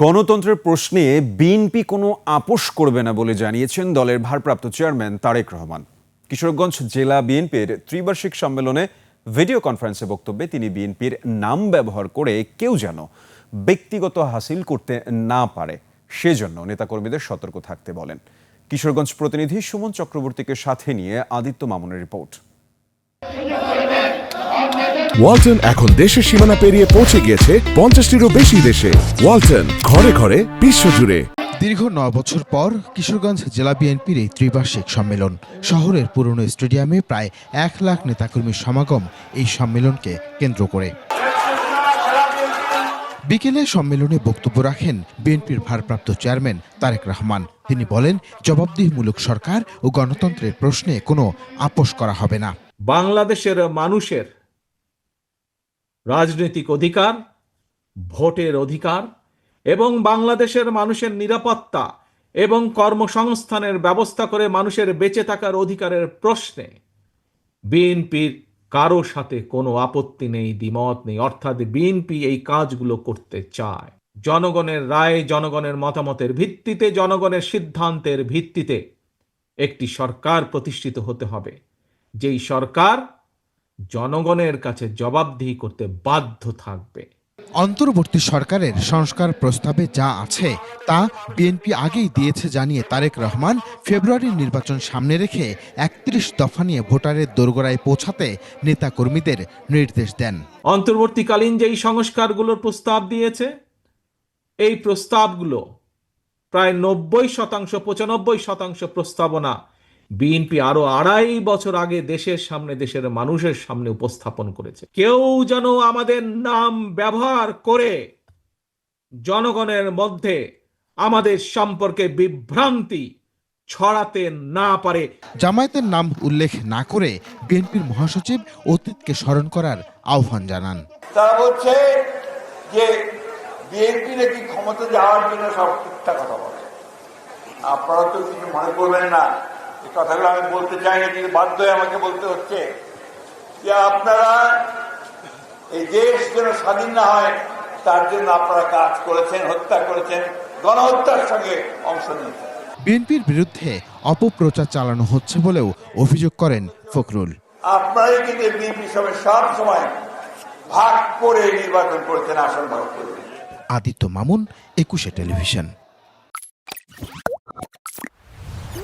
গণতন্ত্রের প্রশ্নে বিএনপি কোনো আপোষ করবে না বলে জানিয়েছেন দলের ভারপ্রাপ্ত চেয়ারম্যান তারেক রহমান। কিশোরগঞ্জ জেলা বিএনপির ত্রিবার্ষিক সম্মেলনে ভিডিও কনফারেন্সে বক্তব্যে তিনি বিএনপির নাম ব্যবহার করে কেউ যেন ব্যক্তিগত হাসিল করতে না পারে সেজন্য নেতাকর্মীদের সতর্ক থাকতে বলেন। কিশোরগঞ্জ প্রতিনিধি সুমন চক্রবর্তীকে সাথে নিয়ে আদিত্য মামুনের রিপোর্ট। ওয়ালটন এখন দেশের সীমানা পেরিয়ে পৌঁছে গিয়েছে 50টিরও বেশি দেশে। ওয়ালটন, ঘরে ঘরে বিশ্বজুড়ে। দীর্ঘ 9 বছর পর কিশোরগঞ্জ জেলা বিএনপির এই ত্রিবার্ষিক সম্মেলন। শহরের পুরনো স্টেডিয়ামে প্রায় 1 লাখ নেতাকর্মীর সমাগম এই সম্মেলনকে কেন্দ্র করে। বিকেলে সম্মেলনে বক্তব্য রাখেন বিএনপির ভারপ্রাপ্ত চেয়ারম্যান তারেক রহমান। তিনি বলেন, জবাবদিহিমূলক সরকার ও গণতন্ত্রের প্রশ্নে কোনো আপোষ করা হবে না। বাংলাদেশের মানুষের রাজনৈতিক অধিকার, ভোটের অধিকার এবং বাংলাদেশের মানুষের নিরাপত্তা এবং কর্মসংস্থানের ব্যবস্থা করে মানুষের বেঁচে থাকার অধিকারের প্রশ্নে বিএনপির কারো সাথে কোনো আপত্তি নেই, দ্বিমত নেই। অর্থাৎ বিএনপি এই কাজগুলো করতে চায়। জনগণের রায়, জনগণের মতামতের ভিত্তিতে, জনগণের সিদ্ধান্তের ভিত্তিতে একটি সরকার প্রতিষ্ঠিত হতে হবে, যেই সরকার জনগণের কাছে জবাবদিহি করতে বাধ্য থাকবে। অন্তর্বর্তী সরকারের সংস্কার প্রস্তাবে যা আছে তা বিএনপি আগেই দিয়েছে জানিয়ে তারেক রহমান ফেব্রুয়ারির নির্বাচন সামনে রেখে 31 দফা নিয়ে ভোটারের দোরগোড়ায় পৌঁছাতে নেতাকর্মীদের নির্দেশ দেন। অন্তর্বর্তীকালীন যেই সংস্কারগুলোর প্রস্তাব দিয়েছে, এই প্রস্তাবগুলো প্রায় 90%, 95% প্রস্তাবনা বিএনপি আরো 2.5 বছর আগে দেশের সামনে, দেশের মানুষের সামনে উপস্থাপন করেছে। কেউ যেন আমাদের নাম ব্যবহার করে জনগণের মধ্যে আমাদের সম্পর্কে বিভ্রান্তি ছড়াতে না পারে। জামায়াতের নাম উল্লেখ না করে বিএনপির মহাসচিব অতীতকে স্মরণ করার আহ্বান জানান। তারা বলছে যে বিএনপি নাকি ক্ষমতা যাওয়ার জন্য সব মিথ্যা কথা বলে। আপনারা তো কিছু মনে করবেন না, এই কথাগুলো আমি বলতে চাই না, কিন্তু বাধ্য হয়ে আমাকে বলতে হচ্ছে যে আপনারা এই দেশ যেন স্বাধীন না হয় তার জন্য আপনারা কাজ করেছেন, হত্যা করেছেন, গণহত্যার সঙ্গে অংশ নিয়েছেন। বিএনপির বিরুদ্ধে অপপ্রচার চালানো হচ্ছে বলেও অভিযোগ করেন ফখরুল। আপনারাই কিন্তু বিএনপি সব সময় ভাগ করে নির্বাচন করেছেন, আসন ভাগ করে। আদিত্য মামুন, 21 টেলিভিশন।